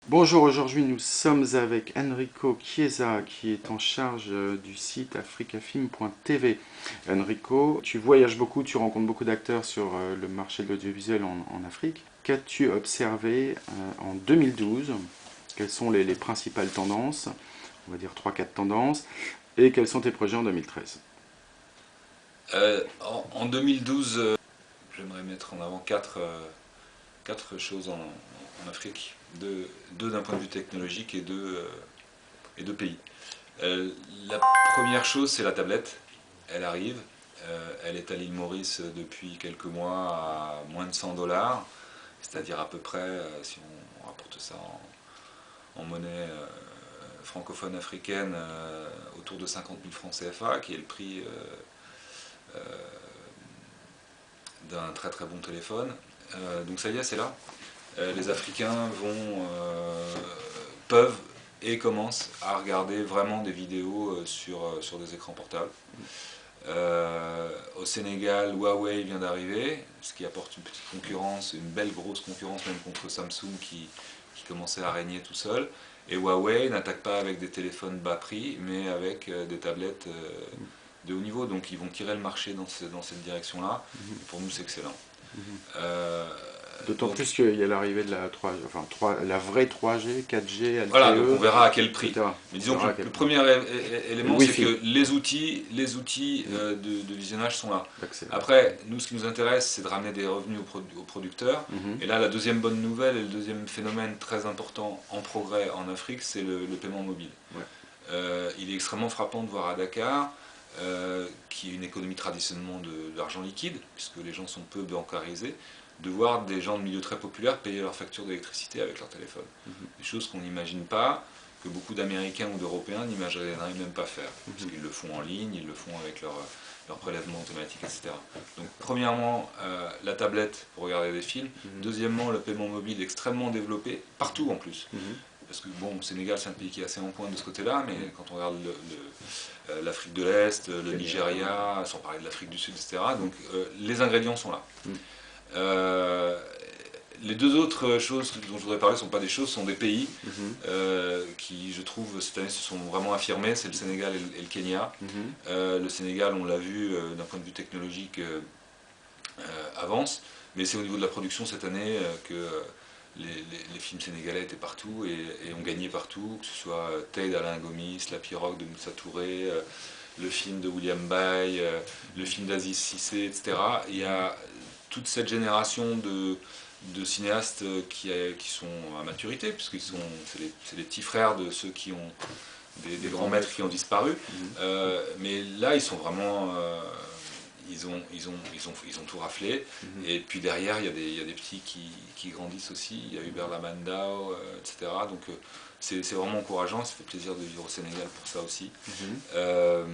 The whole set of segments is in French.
Bonjour, aujourd'hui nous sommes avec Enrico Chiesa qui est en charge du site africafilm.tv. Enrico, tu voyages beaucoup, tu rencontres beaucoup d'acteurs sur le marché de l'audiovisuel en Afrique. Qu'as-tu observé en 2012? Quelles sont les principales tendances? On va dire trois-quatre tendances. Et quels sont tes projets en 2013? En 2012, j'aimerais mettre en avant quatre choses en Afrique, deux d'un point de vue technologique et deux pays. Euh, la première chose, c'est la tablette. Elle arrive. Elle est à l'île Maurice depuis quelques mois à moins de 100 $, c'est-à-dire à peu près, si on rapporte ça en monnaie francophone africaine, autour de 50 000 francs CFA, qui est le prix d'un très très bon téléphone. Donc ça y est, c'est là. Les Africains peuvent et commencent à regarder vraiment des vidéos sur des écrans portables. Au Sénégal, Huawei vient d'arriver, ce qui apporte une petite concurrence, une belle grosse concurrence même contre Samsung qui commençait à régner tout seul. Et Huawei n'attaque pas avec des téléphones bas prix, mais avec des tablettes de haut niveau. Donc ils vont tirer le marché dans cette direction-là. Et pour nous, c'est excellent. Euh, D'autant donc plus qu'il y a l'arrivée de la 3, enfin, 3, la vraie 3G, 4G, voilà, donc on LTE, verra à quel prix. etc. Mais On disons que verra à le quel prix. premier Et le élément, c'est Wi-Fi que les outils de visionnage sont là. d'accès. Après, nous, ce qui nous intéresse, c'est de ramener des revenus aux producteurs. Mhm. Et là, la deuxième bonne nouvelle et le deuxième phénomène très important en progrès en Afrique, c'est le paiement mobile. Ouais. Il est extrêmement frappant de voir à Dakar, qui est une économie traditionnellement de l'argent liquide, puisque les gens sont peu bancarisés, de voir des gens de milieux très populaires payer leurs factures d'électricité avec leur téléphone. Mhm. Des choses qu'on n'imagine pas, que beaucoup d'Américains ou d'Européens n'imagineraient même pas faire, Mhm. puisqu'ils le font en ligne, ils le font avec leur prélèvement automatique, etc. Donc, premièrement, la tablette pour regarder des films. Mhm. Deuxièmement, le paiement mobile extrêmement développé, partout en plus. Mhm. Parce que bon, le Sénégal c'est un pays qui est assez en pointe de ce côté-là, mais quand on regarde l'Afrique de l'Est, le Kenya. Nigeria, sans parler de l'Afrique du Sud, etc., donc les ingrédients sont là. Mhm. Euh, les deux autres choses dont je voudrais parler ne sont pas des choses, sont des pays Mhm. qui, je trouve, cette année se sont vraiment affirmés, c'est le Sénégal et le Kenya. Mhm. Le Sénégal, on l'a vu d'un point de vue technologique, avance, mais c'est au niveau de la production cette année que les films sénégalais étaient partout et ont gagné partout, que ce soit Tay d'Alain Gomis, La Pirogue de Moussa Touré, le film de William Bay, le film d'Aziz Cissé, etc. Il y a toute cette génération de cinéastes qui sont à maturité, puisqu'ils sont c'est les petits frères de ceux qui ont des grands maîtres qui ont disparu. Mhm. Mais là, ils sont vraiment ils ont tout raflé. Mhm. Et puis derrière, il y a des petits qui grandissent aussi. Il y a Hubert Lamandau, etc. Donc c'est vraiment encourageant. Ça fait plaisir de vivre au Sénégal pour ça aussi. Mhm. Euh,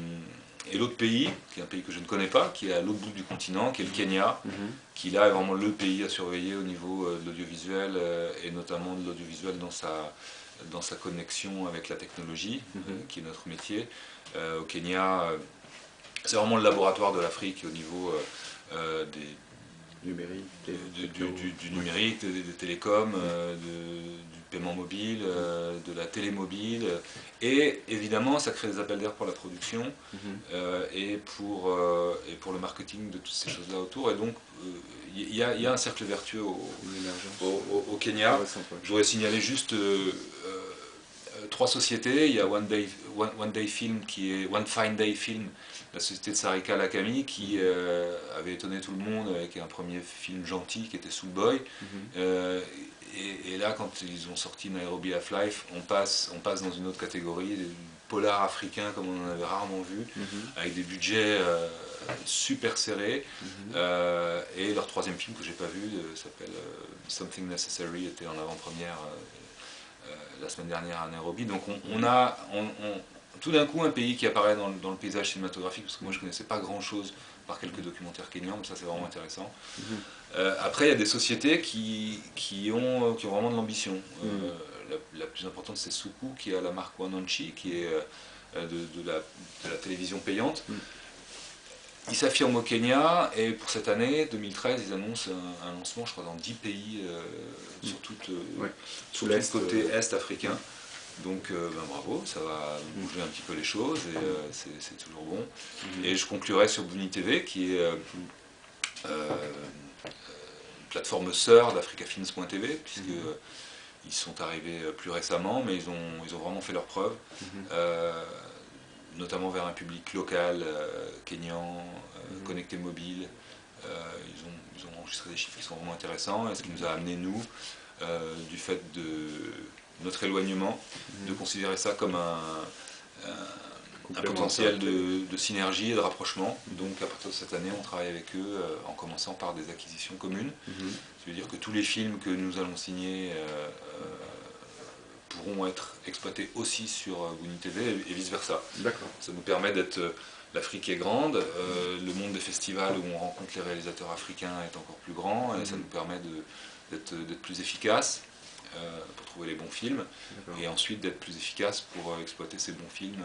et l'autre pays, qui est un pays que je ne connais pas, qui est à l'autre bout du continent, qui est le Kenya, Mhm. qui là est vraiment le pays à surveiller au niveau de l'audiovisuel, et notamment de l'audiovisuel dans sa connexion avec la technologie, Mhm. qui est notre métier. Au Kenya, c'est vraiment le laboratoire de l'Afrique au niveau Numérique, techno. du Ouais. numérique, des télécoms, Mhm. du paiement mobile, de la télémobile. Et évidemment, ça crée des appels d'air pour la production Mhm. et pour le marketing de toutes ces choses-là autour. Et donc, il y a un cercle vertueux Une émergence au Kenya. intéressante. Ouais. Je voudrais signaler juste trois sociétés. Il y a One Day Film, qui est One Fine Day Film, la société de Sarika Lakami, qui avait étonné tout le monde avec un premier film gentil qui était Soul Boy. Mhm. Et là, quand ils ont sorti Nairobi Half-Life, on passe dans une autre catégorie, des polars africains comme on en avait rarement vu, Mhm. avec des budgets super serrés. Mhm. Et leur troisième film que j'ai pas vu s'appelle Something Necessary, était en avant-première la semaine dernière à Nairobi. Donc tout d'un coup un pays qui apparaît dans le paysage cinématographique, parce que moi je connaissais pas grand chose par quelques documentaires kenyans, mais ça c'est vraiment intéressant. Mhm. Après il y a des sociétés qui ont vraiment de l'ambition. Mhm. La plus importante c'est Suku, qui a la marque Wananchi, qui est de la télévision payante. Mhm. Ils s'affirment au Kenya et pour cette année, 2013, ils annoncent un lancement, je crois, dans 10 pays sur tout le côté est africain. Donc bravo, ça va bouger un petit peu les choses et c'est toujours bon. Et je conclurai sur Bouni TV qui est une plateforme sœur d'AfricaFilms.tv puisque ils sont arrivés plus récemment, mais ils ont vraiment fait leurs preuves. Notamment vers un public local, kényan, connecté mobile. Ils ont enregistré des chiffres qui sont vraiment intéressants, et ce qui nous a amené, nous, du fait de notre éloignement, de considérer ça comme un potentiel de synergie et de rapprochement. Donc à partir de cette année, on travaille avec eux en commençant par des acquisitions communes. Ça veut dire que tous les films que nous allons signer pourront être exploités aussi sur Bouni TV et vice versa. Ça nous permet d'être... L'Afrique est grande, le monde des festivals où on rencontre les réalisateurs africains est encore plus grand, et ça nous permet d'être plus efficace pour trouver les bons films, et ensuite d'être plus efficace pour exploiter ces bons films